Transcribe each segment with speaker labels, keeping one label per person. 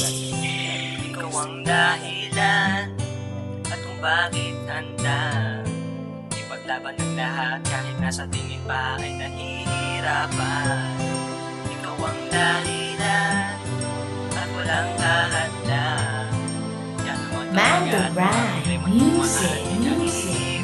Speaker 1: Ikaw ang dahilan at kung bakit handa ipaglaban ng lahat kahit nasa tingin pa ay nahihirapan. Ikaw ang dahilan at walang hahanda.
Speaker 2: Mando Ride Music.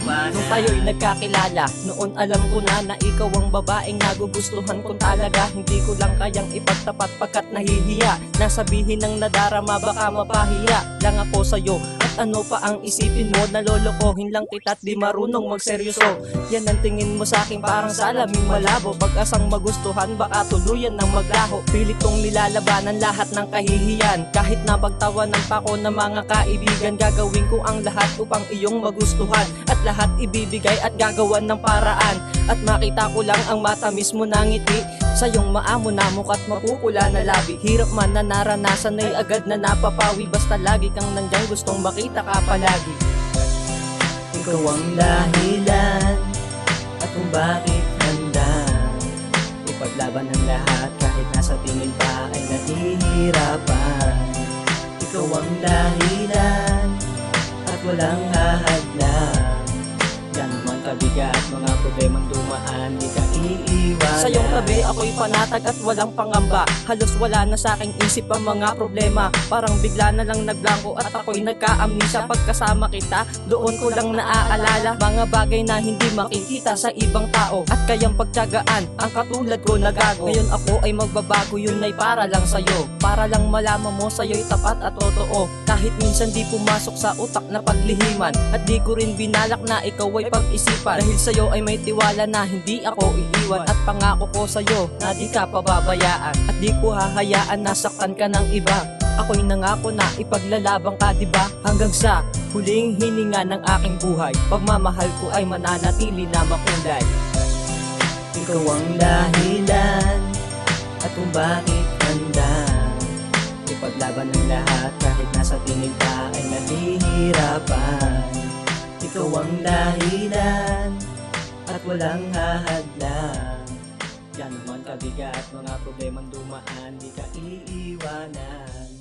Speaker 3: Nung tayo'y nagkakilala, noon alam ko na ikaw ang babaeng nagugustuhan ko talaga. Hindi ko lang kayang ipagtapat pagkat nahihiya. Nasabihin ng nadarama baka mapahiya lang ako sa'yo. At ano pa ang isipin mo, nalolokohin lang kita at di marunong magseryoso. Yan ang tingin mo sa'kin parang salaming malabo. Pag-asang magustuhan baka tuluyan ng maglaho. Pilit kong nilalabanan lahat ng kahihiyan. Kahit napagtawanan pa ko ng mga kaibigan, gagawin ko ang lahat upang iyong magustuhan. At lahat ibibigay at gagawan ng paraan. At makita ko lang ang matamis mo na ngiti sa iyong maamo na mukha't mapupula na labi. Hirap man na naranasan ay agad na napapawi. Basta lagi kang nandyan, gustong makita ka palagi.
Speaker 1: Ikaw ang dahilan at kung bakit handa ipaglaban ng lahat kahit nasa tingin pa ay nahihirapan. Ikaw ang dahilan at walang hahadlang. Yan man kabigat mga problemang dumaan, di ka iiwan.
Speaker 3: Sa iyong tabi ako'y panatag at walang pangamba. Halos wala na sa aking isip ang mga problema. Parang bigla na lang nagblanko at ako'y nagka-amnesia. Pagkasama kita, doon ko lang naaalala mga bagay na hindi makikita sa ibang tao. At kayang pagtiyagaan, ang katulad ko nagago. Ngayon ako ay magbabago, yun ay para lang sa'yo. Para lang malaman mo sa'yo'y tapat at totoo. Kahit minsan di pumasok sa utak na paglihiman. At di ko rin binalak na ikaw ay pag-isipan. Dahil sa'yo ay may tiwala na hindi ako iiwan. At pangako ko sa'yo na di ka pababayaan. At di ko hahayaan na saktan ka ng iba. Ako'y nangako na ipaglalabang ka, diba? Hanggang sa huling hininga ng aking buhay. Pagmamahal ko ay mananatili na makulay.
Speaker 1: Ikaw ang dahilan at kung bakit handa ipaglaban ng lahat kahit nasa tingin pa ay nahihirapan. Ikaw ang dahilan at walang hahadlang. Yan naman kabigat mga problemang dumaan, di ka iiwanan.